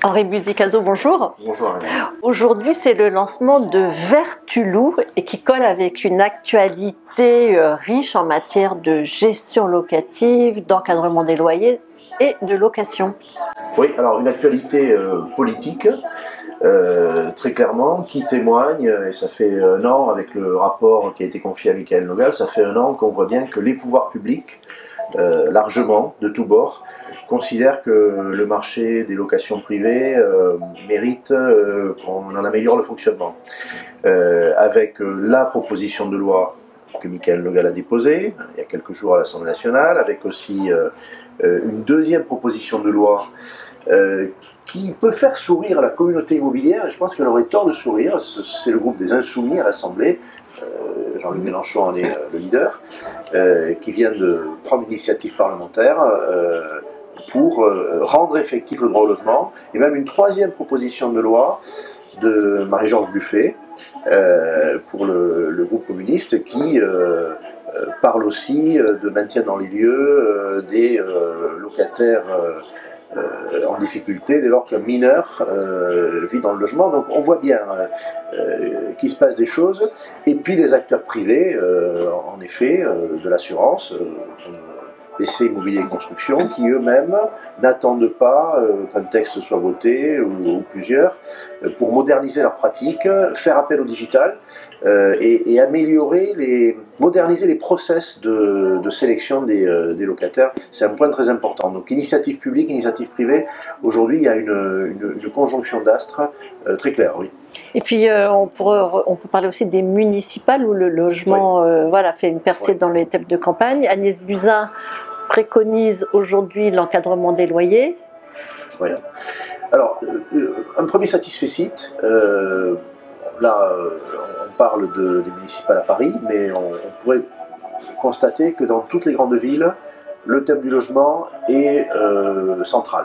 Henri Buzicazo, bonjour. Bonjour. Aujourd'hui, c'est le lancement de Vertulou et qui colle avec une actualité riche en matière de gestion locative, d'encadrement des loyers et de location. Oui, alors une actualité politique, très clairement, qui témoigne, et ça fait un an avec le rapport qui a été confié à Michael Nogal, ça fait un an qu'on voit bien que les pouvoirs publics, largement, de tous bords, considèrent que le marché des locations privées mérite qu'on en améliore le fonctionnement. Avec la proposition de loi que Michael Nogal a déposée il y a quelques jours à l'Assemblée nationale, avec aussi une deuxième proposition de loi qui peut faire sourire la communauté immobilière, et je pense qu'elle aurait tort de sourire. C'est le groupe des Insoumis à l'Assemblée, Jean-Luc Mélenchon en est le leader, qui vient de prendre l'initiative parlementaire pour rendre effectif le droit au logement, et même une troisième proposition de loi de Marie-Georges Buffet pour le groupe communiste qui parle aussi de maintien dans les lieux des locataires en difficulté dès lors qu'un mineur vit dans le logement. Donc on voit bien qu'il se passe des choses. Et puis les acteurs privés, en effet, de l'assurance, BC Immobilier et Construction, qui eux-mêmes n'attendent pas qu'un texte soit voté ou plusieurs pour moderniser leurs pratiques, faire appel au digital et moderniser les process de sélection des locataires. C'est un point très important. Donc initiative publique, initiative privée, aujourd'hui il y a une conjonction d'astres très claire, oui. Et puis on peut parler aussi des municipales où le logement fait une percée dans les thèmes de campagne. Agnès Buzyn préconise aujourd'hui l'encadrement des loyers. Oui. Alors, un premier satisfecit, là on parle des municipales à Paris, mais on pourrait constater que dans toutes les grandes villes, le thème du logement est central.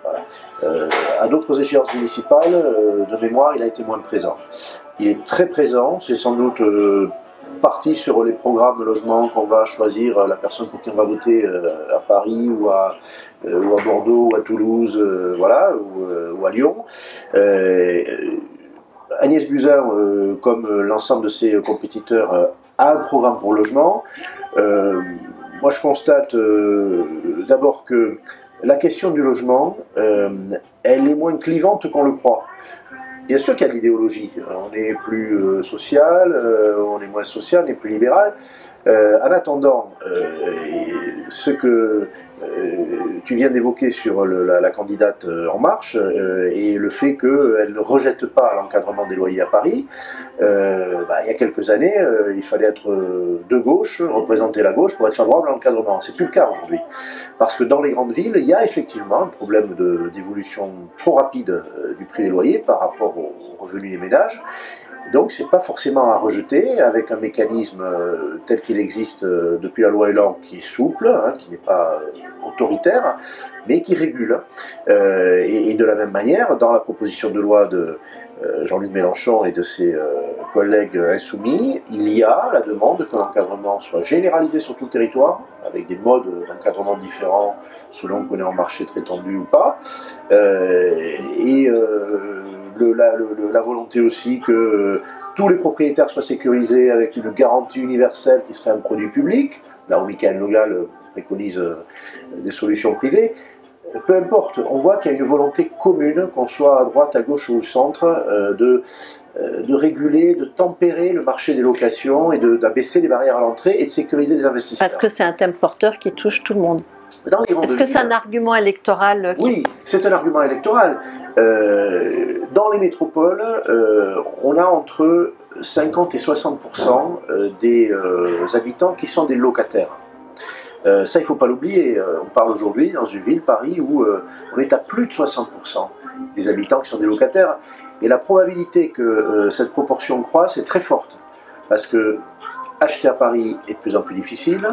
Voilà. À d'autres échéances municipales, de mémoire, il a été moins présent. Il est très présent, c'est sans doute parti sur les programmes de logement qu'on va choisir, la personne pour qui on va voter à Paris ou à Bordeaux ou à Toulouse, voilà, ou à Lyon. Agnès Buzyn, comme l'ensemble de ses compétiteurs, a un programme pour le logement. Moi je constate d'abord que la question du logement, elle est moins clivante qu'on le croit. Bien sûr qu'il y a de l'idéologie, on est plus social, on est moins social, on est plus libéral. En attendant, ce que tu viens d'évoquer sur la candidate En Marche et le fait qu'elle ne rejette pas l'encadrement des loyers à Paris, il y a quelques années, il fallait être de gauche, représenter la gauche pour être favorable à l'encadrement. C'est plus le cas aujourd'hui. Parce que dans les grandes villes, il y a effectivement un problème d'évolution trop rapide du prix des loyers par rapport aux revenus des ménages. Donc c'est pas forcément à rejeter, avec un mécanisme tel qu'il existe depuis la loi Elan, qui est souple, qui n'est pas autoritaire, mais qui régule. Et de la même manière, dans la proposition de loi de Jean-Luc Mélenchon et de ses collègues insoumis, il y a la demande que l'encadrement soit généralisé sur tout le territoire, avec des modes d'encadrement différents selon qu'on est en marché très tendu ou pas, la volonté aussi que tous les propriétaires soient sécurisés avec une garantie universelle qui serait un produit public, là où Michael Nogal préconise des solutions privées. Peu importe, on voit qu'il y a une volonté commune, qu'on soit à droite, à gauche ou au centre, de réguler, de tempérer le marché des locations et d'abaisser les barrières à l'entrée et de sécuriser les investisseurs. Parce que c'est un thème porteur qui touche tout le monde. Est-ce que c'est un argument électoral Oui, c'est un argument électoral. Dans les métropoles, on a entre 50 et 60% des habitants qui sont des locataires. Ça, il ne faut pas l'oublier. On parle aujourd'hui dans une ville, Paris, où on est à plus de 60% des habitants qui sont des locataires. Et la probabilité que cette proportion croisse est très forte. Parce que acheter à Paris est de plus en plus difficile,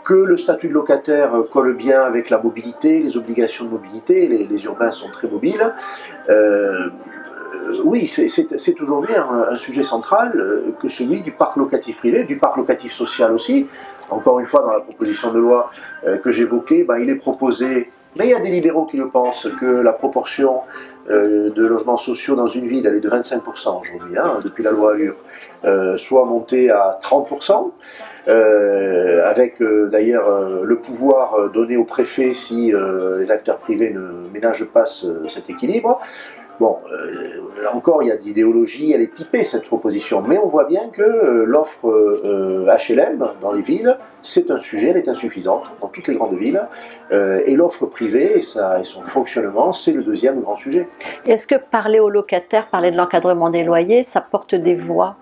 que le statut de locataire colle bien avec la mobilité, les obligations de mobilité, les urbains sont très mobiles. Oui, c'est aujourd'hui un sujet central que celui du parc locatif privé, du parc locatif social aussi. Encore une fois, dans la proposition de loi que j'évoquais, il est proposé Mais il y a des libéraux qui le pensent, que la proportion de logements sociaux dans une ville, elle est de 25% aujourd'hui, hein, depuis la loi Allure, soit montée à 30%, avec d'ailleurs le pouvoir donné au préfet si les acteurs privés ne ménagent pas cet équilibre. Bon, là encore, il y a de l'idéologie, elle est typée cette proposition, mais on voit bien que l'offre HLM dans les villes, c'est un sujet, elle est insuffisante dans toutes les grandes villes, et l'offre privée et son fonctionnement, c'est le deuxième grand sujet. Est-ce que parler aux locataires, parler de l'encadrement des loyers, ça porte des voix?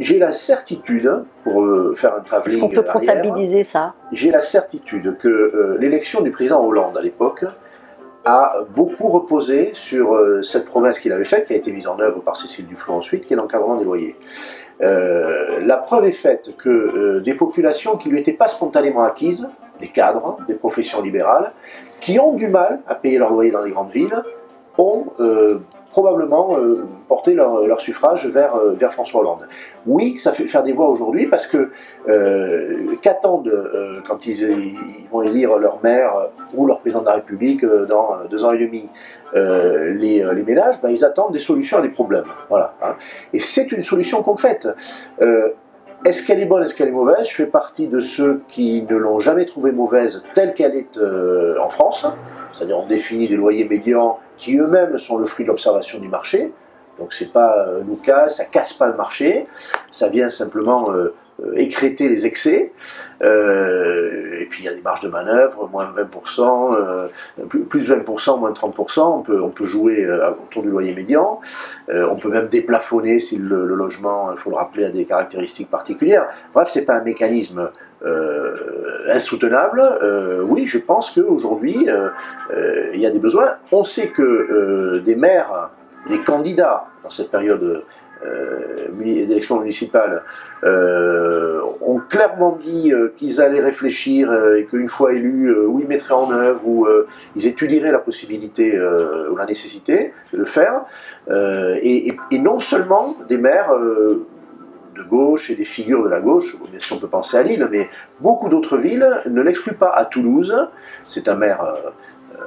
J'ai la certitude, pour faire un travelling Est-ce qu'on peut comptabiliser ça? J'ai la certitude que l'élection du président Hollande à l'époque a beaucoup reposé sur cette promesse qu'il avait faite, qui a été mise en œuvre par Cécile Duflot ensuite, qui est l'encadrement des loyers. La preuve est faite que des populations qui ne lui étaient pas spontanément acquises, des cadres, des professions libérales, qui ont du mal à payer leur loyer dans les grandes villes, ont probablement porté leur suffrage vers François Hollande. Oui, ça fait faire des voix aujourd'hui parce que qu'attendent quand ils vont élire leur maire ou leur président de la République dans 2 ans et demi les ménages, ben, ils attendent des solutions à des problèmes. Voilà, hein. Et c'est une solution concrète. Est-ce qu'elle est bonne, est-ce qu'elle est mauvaise? Je fais partie de ceux qui ne l'ont jamais trouvée mauvaise telle qu'elle est en France. C'est-à-dire on définit des loyers médians qui eux-mêmes sont le fruit de l'observation du marché. Donc c'est pas nous casse, ça casse pas le marché, ça vient simplement écrêter les excès. Et puis il y a des marges de manœuvre, moins 20%, plus 20%, moins 30%, on peut jouer autour du loyer médian. On peut même déplafonner si le logement, il faut le rappeler, a des caractéristiques particulières. Bref, c'est pas un mécanisme insoutenable. Oui, je pense qu'aujourd'hui, il y a des besoins. On sait que des maires, des candidats dans cette période d'élection municipale ont clairement dit qu'ils allaient réfléchir et qu'une fois élus, ou ils mettraient en œuvre, ou ils étudieraient la possibilité ou la nécessité de le faire. Et non seulement des maires de gauche et des figures de la gauche, bien sûr on peut penser à Lille, mais beaucoup d'autres villes ne l'excluent pas. À Toulouse, c'est un maire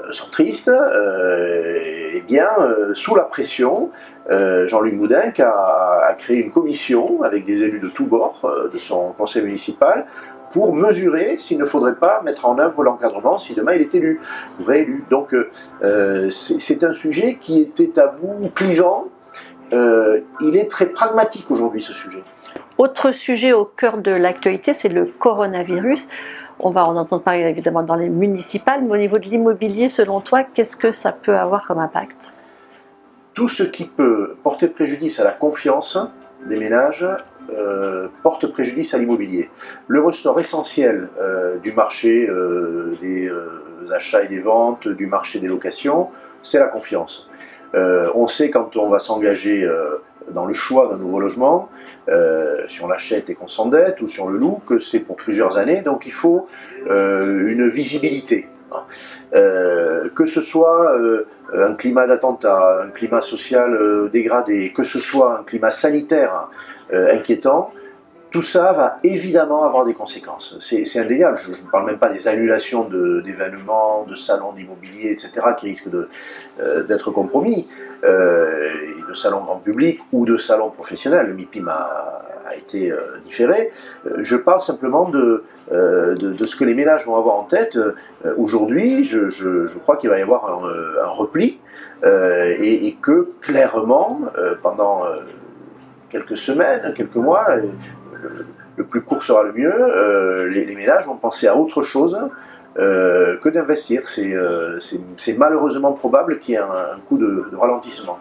centriste, et bien sous la pression, Jean-Luc Moudenc a créé une commission avec des élus de tous bords de son conseil municipal pour mesurer s'il ne faudrait pas mettre en œuvre l'encadrement si demain il est élu, ou réélu. Donc c'est un sujet qui était tabou, clivant. Il est très pragmatique aujourd'hui ce sujet. Autre sujet au cœur de l'actualité, c'est le coronavirus. On va en entendre parler évidemment dans les municipales, mais au niveau de l'immobilier, selon toi, qu'est-ce que ça peut avoir comme impact? Tout ce qui peut porter préjudice à la confiance des ménages porte préjudice à l'immobilier. Le ressort essentiel du marché des achats et des ventes, du marché des locations, c'est la confiance. On sait quand on va s'engager dans le choix d'un nouveau logement, si on l'achète et qu'on s'endette, ou si on le loue, que c'est pour plusieurs années, donc il faut une visibilité. Que ce soit un climat d'attentat, un climat social dégradé, que ce soit un climat sanitaire inquiétant, tout ça va évidemment avoir des conséquences. C'est indéniable. Je ne parle même pas des annulations d'événements, de salons d'immobilier, etc., qui risquent d'être compromis, et de salons grand public ou de salons professionnels. Le MIPIM a été différé. Je parle simplement de ce que les ménages vont avoir en tête. Aujourd'hui, je crois qu'il va y avoir un repli, et que clairement, pendant quelques semaines, quelques mois, le plus court sera le mieux, les ménages vont penser à autre chose que d'investir. C'est malheureusement probable qu'il y ait un coup de ralentissement.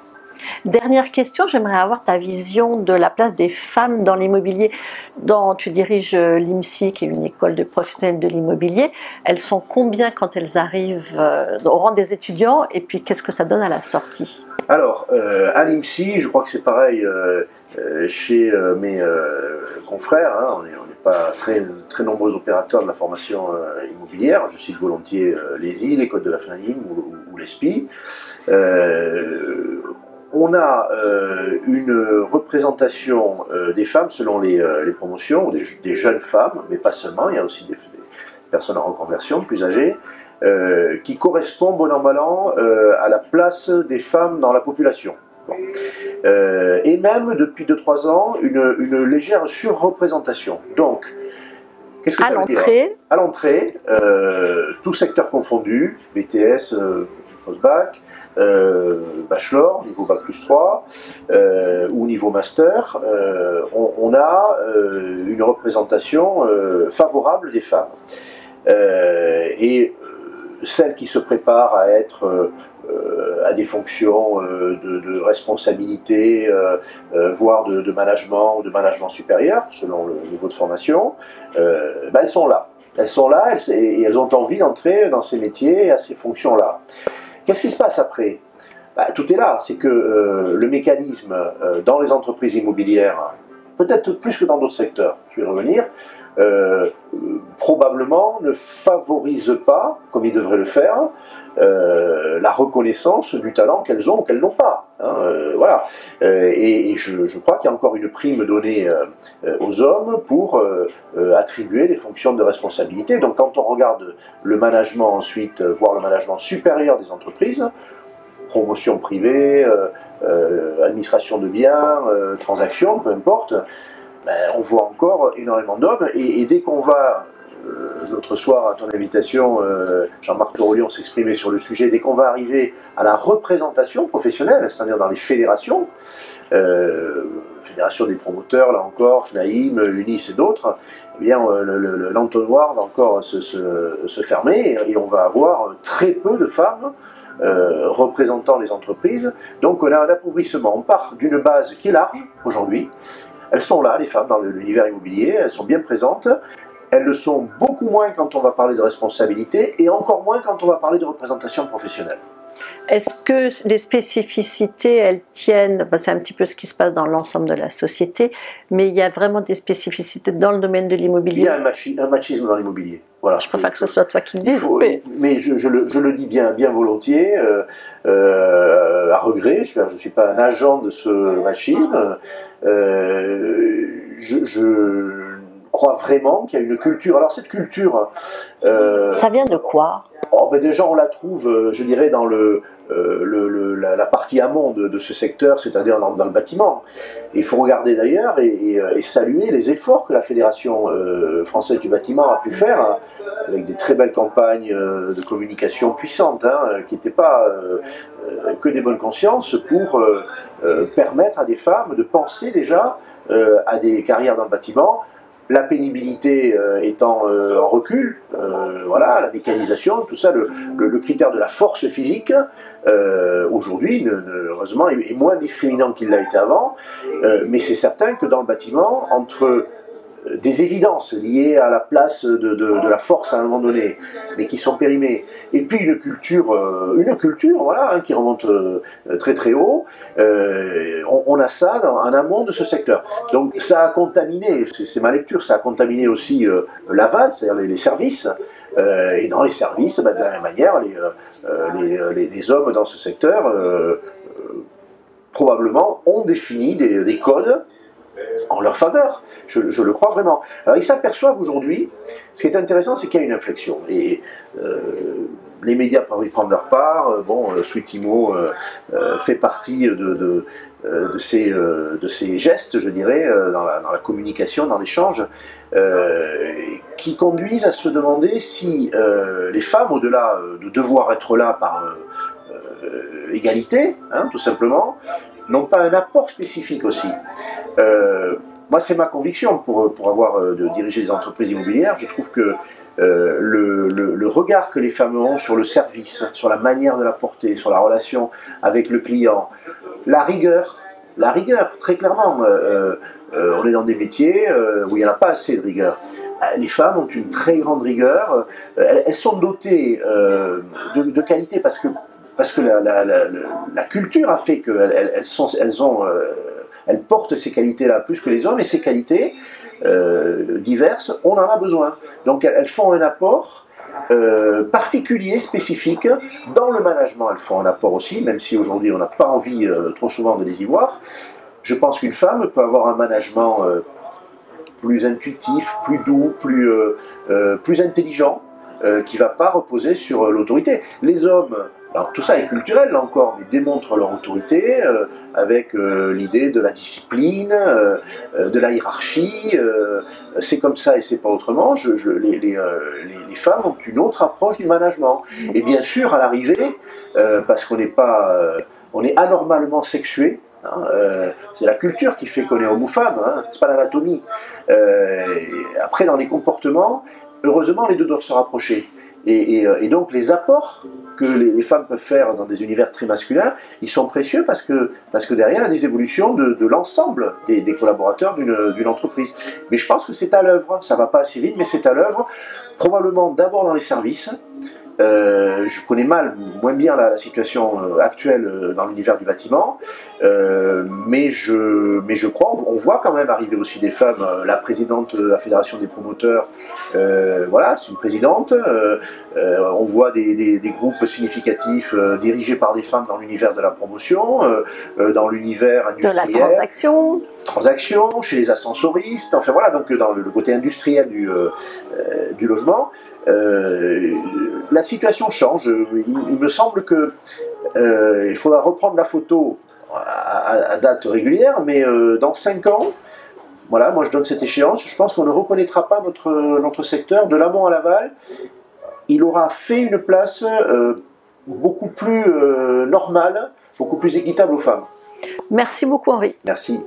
Dernière question, j'aimerais avoir ta vision de la place des femmes dans l'immobilier. Tu diriges l'IMSI, qui est une école de professionnels de l'immobilier. Elles sont combien quand elles arrivent au rang des étudiants, et puis qu'est-ce que ça donne à la sortie? Alors, à l'IMSI, je crois que c'est pareil chez mes confrères, hein, on n'est pas très nombreux opérateurs de la formation immobilière. Je cite volontiers l'ESI, l'École de la FNAIM ou l'ESPI. On a une représentation des femmes selon les promotions, des jeunes femmes, mais pas seulement, il y a aussi des personnes en reconversion, plus âgées, qui correspond bon an mal an à la place des femmes dans la population. Bon. Et même depuis 2-3 ans, une légère surreprésentation. Donc, qu'est-ce que ça veut dire? À l'entrée, tout secteur confondu, BTS, post-bac, bachelor, niveau bac plus 3, ou niveau master, on a une représentation favorable des femmes. Et celles qui se préparent à être à des fonctions de responsabilité, voire de management ou de management supérieur, selon le niveau de formation, elles sont là. Elles sont là et elles ont envie d'entrer dans ces métiers et à ces fonctions-là. Qu'est-ce qui se passe après? Tout est là, c'est que le mécanisme dans les entreprises immobilières, peut-être plus que dans d'autres secteurs, je vais revenir, probablement ne favorise pas, comme il devrait le faire, la reconnaissance du talent qu'elles ont ou qu'elles n'ont pas. Hein, voilà. Et je crois qu'il y a encore une prime donnée aux hommes pour attribuer des fonctions de responsabilité. Donc quand on regarde le management ensuite, voire le management supérieur des entreprises, promotion privée, administration de biens, transactions, peu importe, on voit encore énormément d'hommes, et dès qu'on va, l'autre soir à ton invitation, Jean-Marc Torolion s'exprimait sur le sujet, dès qu'on va arriver à la représentation professionnelle, c'est-à-dire dans les fédérations, fédération des promoteurs, là encore, FNAIM, UNIS et d'autres, eh bien l'entonnoir va encore se fermer, et on va avoir très peu de femmes représentant les entreprises. Donc on a un appauvrissement, on part d'une base qui est large aujourd'hui. Elles sont là, les femmes, dans l'univers immobilier, elles sont bien présentes. Elles le sont beaucoup moins quand on va parler de responsabilité et encore moins quand on va parler de représentation professionnelle. Est-ce que les spécificités, elles tiennent, c'est un petit peu ce qui se passe dans l'ensemble de la société, mais il y a vraiment des spécificités dans le domain de l'immobilier? Il y a un machisme dans l'immobilier. Voilà. Je préfère que ce soit toi qui le dises. Mais je le dis bien volontiers, à regret, je ne suis pas un agent de ce machisme. Je crois vraiment qu'il y a une culture. Alors cette culture... ça vient de quoi? Déjà on la trouve, je dirais, dans la partie amont de ce secteur, c'est-à-dire dans le bâtiment. Il faut regarder d'ailleurs et saluer les efforts que la Fédération française du bâtiment a pu faire, hein, avec des très belles campagnes de communication puissantes, hein, qui n'étaient pas que des bonnes consciences, pour permettre à des femmes de penser déjà à des carrières dans le bâtiment. La pénibilité étant en recul, voilà, la mécanisation, tout ça, le critère de la force physique, aujourd'hui, heureusement, est moins discriminant qu'il l'a été avant, mais c'est certain que dans le bâtiment, entre des évidences liées à la place de la force à un moment donné, mais qui sont périmées, et puis une culture voilà, hein, qui remonte très très haut, on a ça en amont de ce secteur. Donc ça a contaminé, c'est ma lecture, ça a contaminé aussi l'aval, c'est-à-dire les services, et dans les services, de la même manière, les hommes dans ce secteur probablement ont défini des codes en leur faveur, je le crois vraiment. Alors ils s'aperçoivent aujourd'hui, ce qui est intéressant, c'est qu'il y a une inflexion, et les médias peuvent y prendre leur part. Sweetimo fait partie de ces gestes, je dirais, dans la communication, dans l'échange, qui conduisent à se demander si les femmes, au-delà de devoir être là par égalité, hein, tout simplement, n'ont pas un apport spécifique aussi. Moi, c'est ma conviction, pour avoir dirigé des entreprises immobilières. Je trouve que le regard que les femmes ont sur le service, sur la manière de l'apporter, sur la relation avec le client, la rigueur, très clairement, on est dans des métiers où il n'y en a pas assez de rigueur. Les femmes ont une très grande rigueur, elles sont dotées de qualité parce que la culture a fait qu'elles portent ces qualités-là plus que les hommes, et ces qualités diverses, on en a besoin. Donc elles font un apport particulier, spécifique. Dans le management, elles font un apport aussi, même si aujourd'hui on n'a pas envie trop souvent de les y voir. Je pense qu'une femme peut avoir un management plus intuitif, plus doux, plus intelligent, qui ne va pas reposer sur l'autorité. Les hommes, alors tout ça est culturel là encore, mais démontrent leur autorité avec l'idée de la discipline, de la hiérarchie. C'est comme ça et c'est pas autrement. Les femmes ont une autre approche du management. Et bien sûr, à l'arrivée, parce qu'on n'est pas, on est anormalement sexué. C'est la culture qui fait qu'on est homme ou femme, c'est pas l'anatomie. Après, dans les comportements, heureusement, les deux doivent se rapprocher. Et donc, les apports que les femmes peuvent faire dans des univers très masculins, ils sont précieux parce que derrière, il y a des évolutions de l'ensemble des collaborateurs d'une entreprise. Mais je pense que c'est à l'œuvre, ça ne va pas assez vite, mais c'est à l'œuvre, probablement d'abord dans les services. Je connais moins bien la situation actuelle dans l'univers du bâtiment, mais je crois, on voit quand même arriver aussi des femmes, la présidente de la Fédération des promoteurs, voilà, c'est une présidente, on voit des groupes significatifs dirigés par des femmes dans l'univers de la promotion, dans l'univers industriel. De la transaction. Chez les ascensoristes, enfin voilà, donc dans le côté industriel du logement. La situation change. Il me semble que il faudra reprendre la photo à date régulière, mais dans 5 ans, voilà, moi je donne cette échéance, je pense qu'on ne reconnaîtra pas notre secteur de l'amont à l'aval. Il aura fait une place beaucoup plus normale, beaucoup plus équitable aux femmes. Merci beaucoup Henri. Merci.